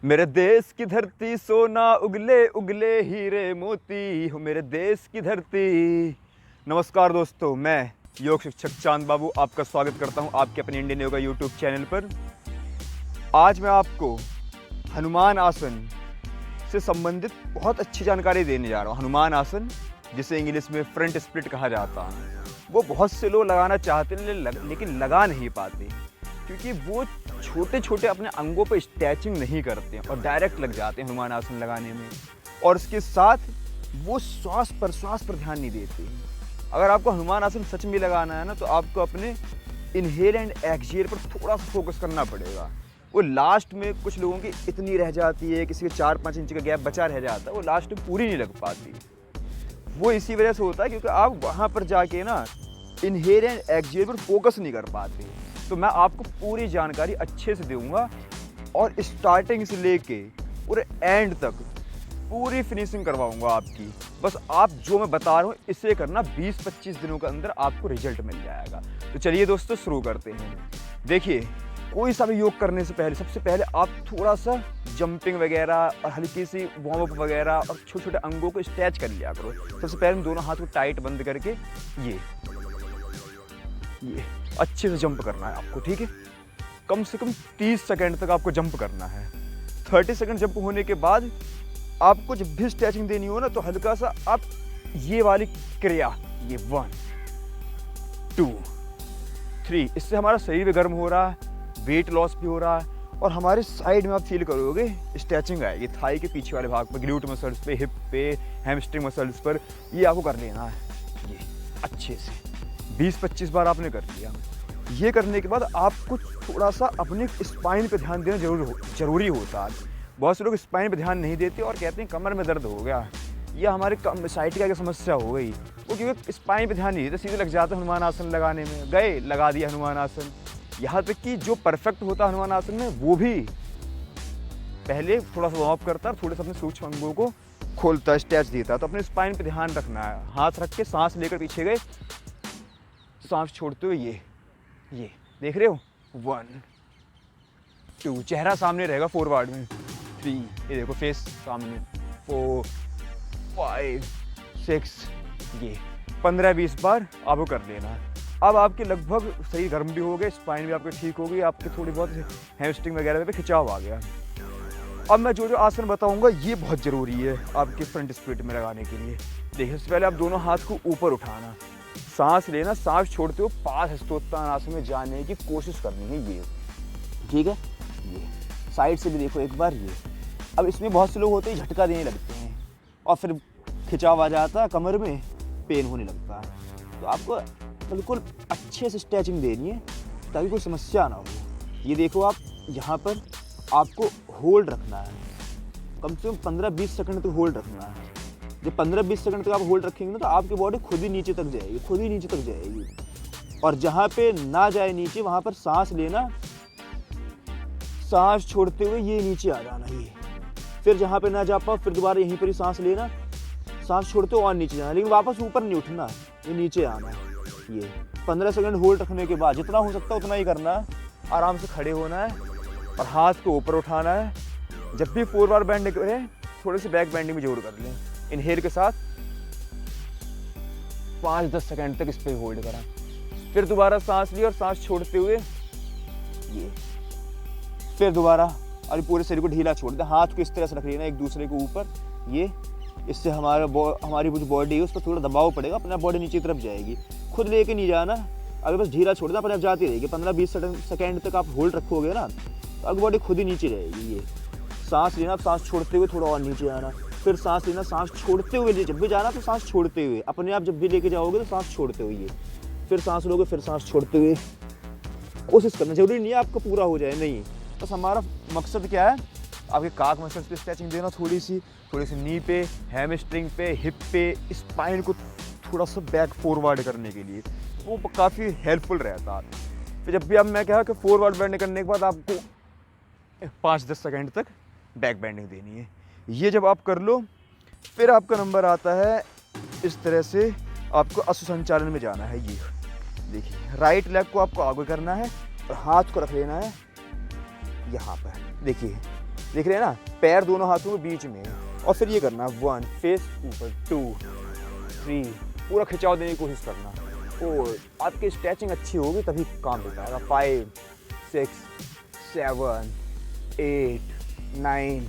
मेरे देश की धरती सोना उगले उगले हीरे मोती हो मेरे देश की धरती। नमस्कार दोस्तों, मैं योग शिक्षक चांद बाबू आपका स्वागत करता हूं आपके अपने इंडियन योगा यूट्यूब चैनल पर। आज मैं आपको हनुमान आसन से संबंधित बहुत अच्छी जानकारी देने जा रहा हूं। हनुमान आसन, जिसे इंग्लिश में फ्रंट स्प्लिट कहा जाता है, वो बहुत से लोग लगाना चाहते हैं लेकिन लगा नहीं पाते, क्योंकि वो छोटे छोटे अपने अंगों पर स्ट्रेचिंग नहीं करते हैं और डायरेक्ट लग जाते हैं हनुमान आसन लगाने में। और इसके साथ वो श्वास पर ध्यान नहीं देते। अगर आपको हनुमान आसन सच में लगाना है ना, तो आपको अपने इनहेल एंड एक्सहेल पर थोड़ा सा फोकस करना पड़ेगा। वो लास्ट में कुछ लोगों की इतनी रह जाती है, किसी के 4-5 इंच का गैप बचा रह जाता है, वो लास्ट में पूरी नहीं लग पाती। वो इसी वजह से होता है क्योंकि आप वहाँ पर जाके ना इनहेल एंड एक्सहेल पर फोकस नहीं कर पाते। तो मैं आपको पूरी जानकारी अच्छे से दूंगा और स्टार्टिंग से लेके पूरे एंड तक पूरी फिनिशिंग करवाऊंगा आपकी। बस आप जो मैं बता रहा हूँ इसे करना, 20-25 दिनों के अंदर आपको रिजल्ट मिल जाएगा। तो चलिए दोस्तों, शुरू करते हैं। देखिए, कोई सा भी योग करने से पहले सबसे पहले आप थोड़ा सा जंपिंग वगैरह और हल्की सी वार्म अप वगैरह और छोटे छोटे अंगों को स्ट्रेच कर लिया करो। सबसे पहले दोनों हाथ को टाइट बंद करके ये अच्छे से जंप करना है आपको, ठीक है। कम से कम 30 सेकंड तक आपको जंप करना है। 30 सेकंड जंप होने के बाद आपको जब भी स्ट्रेचिंग देनी हो ना, तो हल्का सा आप ये वाली क्रिया, ये 1 2 3, इससे हमारा शरीर भी गर्म हो रहा है, वेट लॉस भी हो रहा है और हमारे साइड में आप फील करोगे स्ट्रेचिंग आएगी थाई के पीछे वाले भाग पर, ग्लूट मसल्स पे, हिप पे, हैमस्ट्रिंग मसल्स पर। ये आपको कर लेना है ये अच्छे से 20-25 बार आपने कर लिया। ये करने के बाद आपको थोड़ा सा अपने स्पाइन पे ध्यान देना जरूरी होता है। बहुत से लोग स्पाइन पे ध्यान नहीं देते और कहते हैं कमर में दर्द हो गया या हमारे साइटिका की समस्या हो गई। वो क्योंकि स्पाइन पे ध्यान नहीं देते, सीधे लग जाते हैं हनुमान आसन लगाने में। गए, लगा दिया हनुमान आसन। यहाँ तक कि जो परफेक्ट होता है हनुमान आसन में, वो भी पहले थोड़ा सा वार्म अप करता है, थोड़े से अपने सूक्ष्म अंगों को खोलता है, स्ट्रेच देता है। तो अपने स्पाइन पे ध्यान रखना है। हाथ रख के सांस लेकर पीछे गए, सांस छोड़ते हुए ये देख रहे हो, 1 2, चेहरा सामने रहेगा फॉरवर्ड में, 3, ये देखो फेस सामने, 4 5 6, ये 15-20 बार आपको कर लेना है। अब आपके लगभग शरीर गर्म भी हो गए, स्पाइन भी आपके ठीक हो गई, आपके थोड़ी बहुत हैमस्ट्रिंग वगैरह पे खिंचाव आ गया। अब मैं जो आसन बताऊंगा ये बहुत ज़रूरी है आपके फ्रंट स्प्लिट में लगाने के लिए। देखिए, सबसे पहले आप दोनों हाथ को ऊपर उठाना, सांस लेना, सांस छोड़ते हुए पाद हस्तोत्तानासन में जाने की कोशिश करनी है, ये ठीक है। ये साइड से भी देखो एक बार ये। अब इसमें बहुत से लोग होते हैं झटका देने लगते हैं और फिर खिंचाव आ जाता है, कमर में पेन होने लगता है। तो आपको बिल्कुल अच्छे से स्ट्रेचिंग देनी है ताकि कोई समस्या ना हो। ये देखो, आप यहाँ पर आपको होल्ड रखना है, कम से कम 15-20 सेकंड तक होल्ड रखना है। जब 15-20 सेकंड तक आप होल्ड रखेंगे ना, तो आपकी बॉडी खुद ही नीचे तक जाएगी, खुद ही नीचे तक जाएगी। और जहाँ पे ना जाए नीचे, वहाँ पर सांस लेना, सांस छोड़ते हुए ये नीचे आ जाना। ये फिर जहाँ पे ना जा पाओ, फिर दोबारा यहीं पर ही सांस लेना, सांस छोड़ते हुए और नीचे जाना, लेकिन वापस ऊपर नहीं उठना, ये नीचे आना। ये 15 सेकंड होल्ड रखने के बाद जितना हो सकता है उतना ही करना है। आराम से खड़े होना है और हाथ को ऊपर उठाना है। जब भी फॉरवर्ड बेंड करें, थोड़े से बैक बेंडिंग भी जरूर कर लें। इनहेल के साथ 5-10 सेकंड तक इस पे होल्ड करा, फिर दोबारा सांस ली और सांस छोड़ते हुए ये, फिर दोबारा, और पूरे शरीर को ढीला छोड़ दे। हाथ को इस तरह से रख लेना एक दूसरे के ऊपर, ये इससे हमारी जो बॉडी है उस पर थोड़ा दबाव पड़ेगा, अपना बॉडी नीचे तरफ जाएगी। खुद लेके नहीं जाना, अगर बस ढीला छोड़ देना, अपने आप जाती रहेगी। 15-20 सेकंड तक आप होल्ड रखोगे ना, तो आपकी बॉडी खुद ही नीचे रहेगी। ये सांस लेना, सांस छोड़ते हुए थोड़ा और नीचे आना, फिर सांस लेना, सांस छोड़ते हुए, जब भी जाना तो सांस छोड़ते हुए, अपने आप जब भी लेके जाओगे तो सांस छोड़ते हुए, ये फिर सांस लोगे, फिर सांस छोड़ते हुए। कोशिश करना, जरूरी नहीं है आपको पूरा हो जाए, नहीं, बस हमारा मकसद क्या है, आपके काक मसल्स पे स्ट्रेचिंग देना, थोड़ी सी नी पे, हैमस्ट्रिंग पे, हिप पे, स्पाइन को थोड़ा सा बैक फॉरवर्ड करने के लिए, वो काफ़ी हेल्पफुल रहता है। तो जब भी अब मैं कहा कि फॉरवर्ड बेंड करने के बाद आपको 5-10 सेकंड तक बैक बेंडिंग देनी है। ये जब आप कर लो, फिर आपका नंबर आता है इस तरह से आपको अश्व संचालन में जाना है। ये देखिए, राइट लेग को आपको आगे करना है और हाथ को रख लेना है यहाँ पर। देखिए, देख रहे हैं ना, पैर दोनों हाथों के बीच में, और फिर ये करना 1 फेस ऊपर, 2 3, पूरा खिंचाव देने की कोशिश करना। और आपकी स्ट्रेचिंग अच्छी होगी तभी काम हो पाएगा। 5 6 7 8 9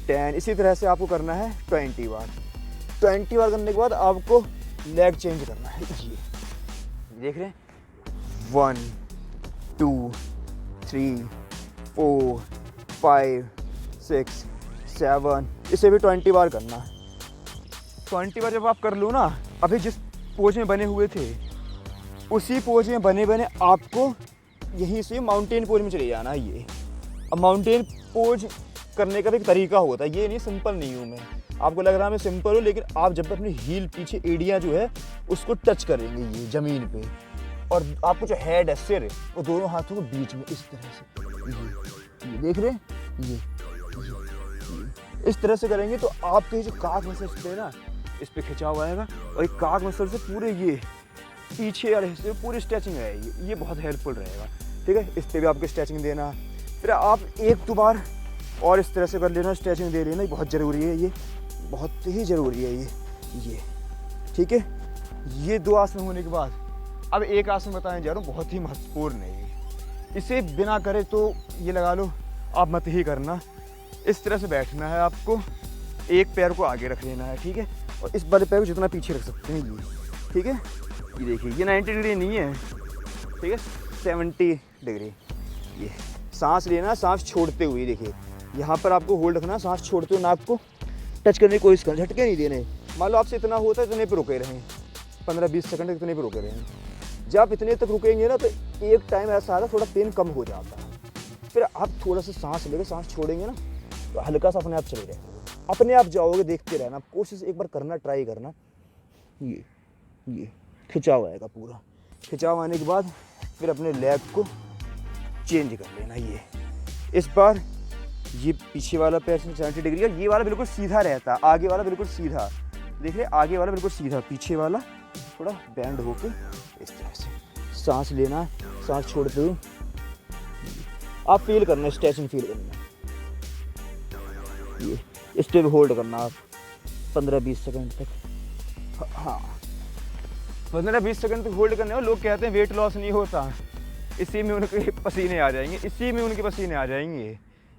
10, इसी तरह से आपको करना है 20 बार। 20 बार करने के बाद आपको लेग चेंज करना है। ये देख रहे हैं, 1 2 3 4 5 6 7, इसे भी 20 बार करना है। 20 बार जब आप कर लो ना, अभी जिस पोज में बने हुए थे उसी पोज में बने बने आपको यहीं से माउंटेन पोज में चले जाना है। ये अब माउंटेन पोज करने का भी एक तरीका होता है, ये नहीं सिंपल नहीं हूँ मैं। आपको लग रहा है मैं सिंपल हूँ, लेकिन आप जब अपनी हील पीछे एड़ियाँ जो है उसको टच करेंगे ये ज़मीन पे, और आपको जो हेड है, सिर, वो दोनों हाथों के बीच में इस तरह से, ये देख रहे हैं, ये इस तरह से करेंगे तो आपके जो काक मसल्स पे ना, इस पे खिंचाव आएगा, और एक काक मसल से पूरे ये पीछे वाले हिस्से में पूरी स्ट्रेचिंग रहेगी। ये बहुत हेल्पफुल रहेगा, ठीक है। इस पे भी आपको स्ट्रेचिंग देना, फिर आप 1-2 बार और इस तरह से कर लेना, स्ट्रेचिंग दे लेना, बहुत ज़रूरी है, ये बहुत ही ज़रूरी है ये, ठीक है। ये 2 आसन होने के बाद अब एक आसन बताने जा रहा हूँ, बहुत ही महत्वपूर्ण है ये। इसे बिना करे तो ये लगा लो आप मत ही करना। इस तरह से बैठना है आपको, एक पैर को आगे रख लेना है, ठीक है, और इस वाले पैर को जितना पीछे रख सकते हैं ये, ठीक है। ये देखिए, ये 90 डिग्री नहीं है, ठीक है, 70 डिग्री। ये सांस लेना, सांस छोड़ते हुए, देखिए यहाँ पर आपको होल्ड रखना, सांस छोड़ते हुए नाक को टच करने की कोशिश करना, झटके नहीं देने। मान लो आपसे इतना होता है, इतने पर रुके रहें, 15-20 सेकंड तक इतने पर रुके रहें। जब इतने तक रुकेंगे ना तो एक टाइम ऐसा आता है थोड़ा पेन कम हो जाता है, फिर आप थोड़ा सा सांस लेके सांस छोड़ेंगे ना तो हल्का सा अपने आप चले जाएगा, अपने आप जाओगे, देखते रहना, कोशिश एक बार करना, ट्राई करना। ये खिंचाव आएगा, पूरा खिंचाव आने के बाद फिर अपने लेग को चेंज कर लेना। ये इस बार ये पीछे वाला पैर 70 डिग्री का, ये वाला बिल्कुल सीधा रहता, आगे वाला बिल्कुल सीधा, देख रहे, आगे वाला बिल्कुल सीधा, पीछे वाला थोड़ा बैंड होके इस तरह से सांस लेना, सांस छोड़ते हुए आप फील करना, स्ट्रेचिंग फील करना। ये इस पे होल्ड करना आप 15-20 सेकंड तक। हाँ, 15-20 सेकंड तक होल्ड करने में लोग कहते हैं वेट लॉस नहीं होता, इसी में उनके पसीने आ जाएंगे, इसी में उनके पसीने आ जाएंगे,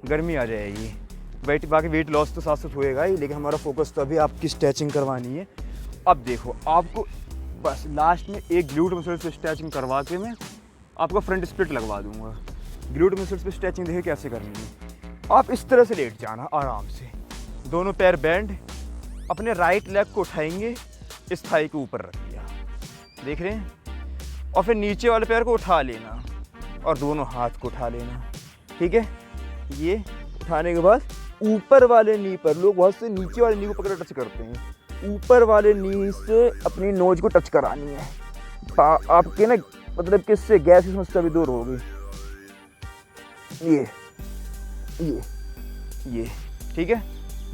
गर्मी आ जाएगी। बाकी वेट लॉस तो साथ होएगा ही, लेकिन हमारा फोकस तो अभी आपकी स्ट्रेचिंग करवानी है। अब देखो, आपको बस लास्ट में एक ग्लूट मसल से स्ट्रेचिंग करवा के मैं आपको फ्रंट स्प्लिट लगवा दूंगा। ग्लूट मसल्स पे स्ट्रेचिंग देखिए कैसे करनी है। आप इस तरह से लेट जाना आराम से, दोनों पैर बैंड, अपने राइट लेग को उठाएंगे, इस थाई के ऊपर रख दिया, देख रहे हैं, और फिर नीचे वाले पैर को उठा लेना और दोनों हाथ को उठा लेना, ठीक है। ये उठाने के बाद ऊपर वाले नी पर, लोग बहुत से नीचे वाले नी को पकड़ टच करते हैं, ऊपर वाले नी से अपनी नोज को टच करानी है। आपके ना मतलब कि इससे गैस की समस्या भी दूर होगी। ये ठीक है।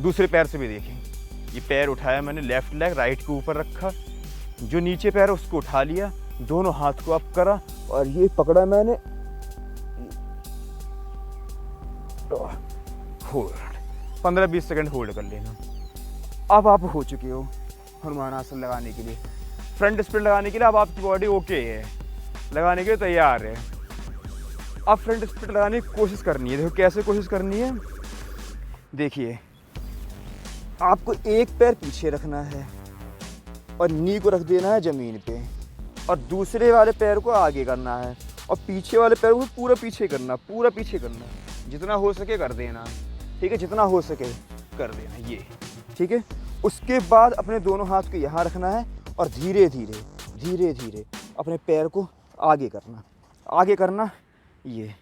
दूसरे पैर से भी देखें, ये पैर उठाया मैंने, लेफ्ट लेग राइट के ऊपर रखा, जो नीचे पैर है उसको उठा लिया, दोनों हाथ को अप करा और ये पकड़ा मैंने, होल्ड 15-20 सेकंड होल्ड कर लेना। अब आप हो चुके हो हनुमान आसन लगाने के लिए, फ्रंट स्प्लिट लगाने के लिए। अब आपकी बॉडी ओके है, लगाने के लिए तैयार है। अब फ्रंट स्प्लिट लगाने की कोशिश करनी है। देखो कैसे कोशिश करनी है, देखिए आपको एक पैर पीछे रखना है और नी को रख देना है ज़मीन पे, और दूसरे वाले पैर को आगे करना है और पीछे वाले पैर को पूरा पीछे करना, पूरा पीछे करना, जितना हो सके कर देना, ठीक है, जितना हो सके कर देना, ये ठीक है। उसके बाद अपने दोनों हाथ को यहाँ रखना है और धीरे धीरे धीरे धीरे अपने पैर को आगे करना, आगे करना, ये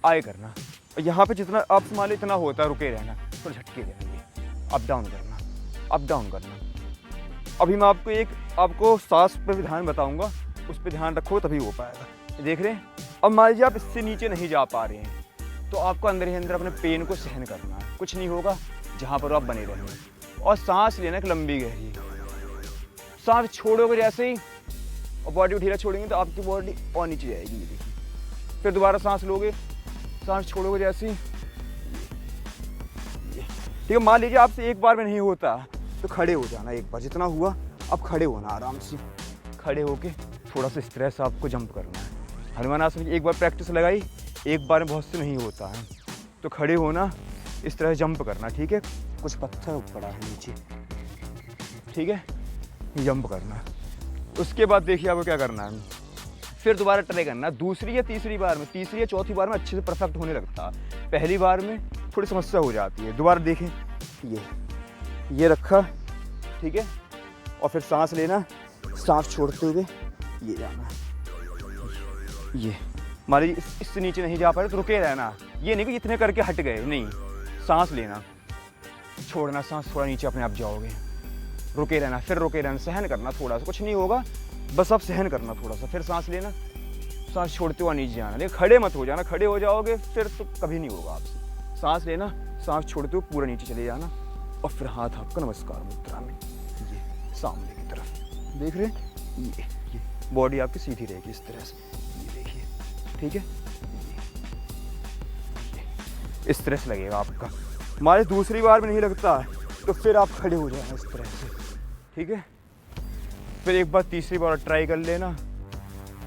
आगे करना, और यहाँ पे जितना आप मान लो इतना होता है, रुके रहना, थोड़ा झटके देना, ये अप डाउन करना, अप डाउन करना। अभी मैं आपको सांस पे भी ध्यान बताऊंगा, उस पर ध्यान रखो तभी हो पाएगा। देख रहे हैं। अब मान लीजिए आप इससे नीचे नहीं जा पा रहे हैं, तो आपको अंदर ही अंदर अपने पेन को सहन करना है, कुछ नहीं होगा, जहाँ पर आप बने रहेंगे। और सांस लेना एक लंबी गहरी, सांस छोड़ोगे जैसे ही और बॉडी को ढीला छोड़ेंगे तो आपकी बॉडी और नीचे जाएगी, ये देखिए। फिर दोबारा सांस लोगे, सांस छोड़ोगे जैसे ही ठीक है। मान लीजिए आपसे एक बार में नहीं होता तो खड़े हो जाना, एक बार जितना हुआ अब खड़े होना, आराम से खड़े होके थोड़ा सा स्ट्रेस आपको जंप करना है। हनुमान आसन की एक बार प्रैक्टिस लगाई, एक बार में बहुत से नहीं होता है, तो खड़े होना, इस तरह जंप करना, ठीक है। कुछ पत्थर पड़ा है नीचे, ठीक है, जंप करना। उसके बाद देखिए आपको क्या करना है, फिर दोबारा ट्राई करना। दूसरी या तीसरी बार में, तीसरी या चौथी बार में अच्छे से परफेक्ट होने लगता है, पहली बार में थोड़ी समस्या हो जाती है। दोबारा देखें, ये रखा, ठीक है, और फिर सांस लेना, सांस छोड़ते हुए ये जाना, ये मान लीजिए इससे नीचे नहीं जा पा रहे तो रुके रहना, ये नहीं कि इतने करके हट गए, नहीं, सांस लेना, छोड़ना, सांस थोड़ा नीचे अपने आप जाओगे, रुके रहना, फिर रुके रहना, सहन करना थोड़ा सा, कुछ नहीं होगा, बस आप सहन करना थोड़ा सा, फिर सांस लेना, सांस छोड़ते हुए नीचे जाना, लेकिन खड़े मत हो जाना, खड़े हो जाओगे फिर तो कभी नहीं होगा आपसे। सांस लेना, सांस छोड़ते हुए पूरा नीचे चले जाना, और फिर हाथ आपका नमस्कार मुद्रा में, ये सामने की तरफ देख रहे हैं, ये बॉडी आपकी सीधी रहेगी इस तरह से, ये देखिए, ठीक है, इस तरह से लगेगा आपका। हमारे दूसरी बार में नहीं लगता तो फिर आप खड़े हो जाना इस तरह से, ठीक है। फिर एक बार तीसरी बार ट्राई कर लेना,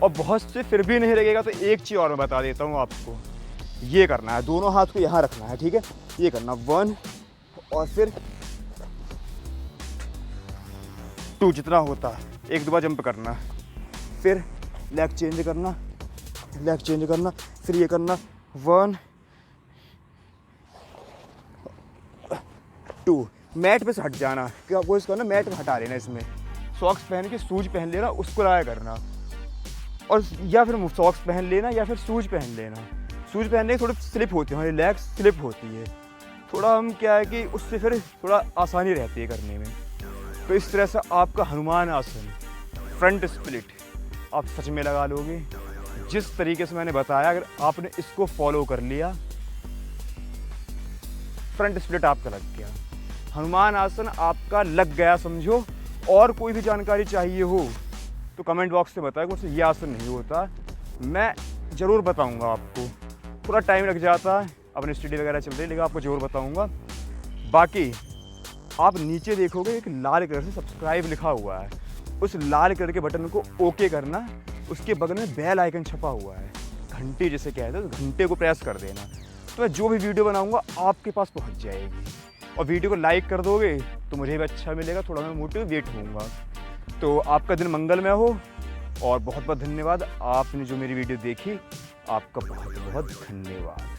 और बहुत से फिर भी नहीं लगेगा तो एक चीज़ और मैं बता देता हूँ आपको, ये करना है, दोनों हाथ को यहाँ रखना है, ठीक है, ये करना 1 और फिर 2 जितना होता है, एक दो बार जंप करना, फिर लेग चेंज करना, लेग चेंज करना, फिर ये करना 1 2, मैट पे से हट जाना, क्या कोशिश करना मैट पे हटा लेना, इसमें सॉक्स पहन के शूज पहन लेना, उसको लाया करना, और या फिर सॉक्स पहन लेना या फिर शूज पहन लेना। शूज पहनने के थोड़ी स्लिप होती है, हमारी लेग स्लिप होती है, थोड़ा हम क्या है कि उससे फिर थोड़ा आसानी रहती है करने में। तो इस तरह से आपका हनुमान आसन फ्रंट स्प्लिट आप सच में लगा लोगे, जिस तरीके से मैंने बताया, अगर आपने इसको फॉलो कर लिया, फ्रंट स्प्लिट आपका लग गया, हनुमान आसन आपका लग गया समझो। और कोई भी जानकारी चाहिए हो तो कमेंट बॉक्स में बताएं, मुझसे ये आसन नहीं होता, मैं ज़रूर बताऊंगा आपको, थोड़ा टाइम लग जाता है, अपनी स्टडी वगैरह चल रही है, लेकिन आपको ज़रूर बताऊंगा। बाकी आप नीचे देखोगे एक लाल कलर से सब्सक्राइब लिखा हुआ है, उस लाल कलर के बटन को ओके करना, उसके बगल में बेल आइकन छपा हुआ है, घंटी जिसे कहते हैं, तो घंटे को प्रेस कर देना, तो मैं जो भी वीडियो बनाऊंगा आपके पास पहुंच जाएगी। और वीडियो को लाइक कर दोगे तो मुझे भी अच्छा मिलेगा, थोड़ा मैं मोटिवेट होऊंगा। तो आपका दिन मंगलमय हो, और बहुत बहुत धन्यवाद, आपने जो मेरी वीडियो देखी, आपका बहुत बहुत धन्यवाद।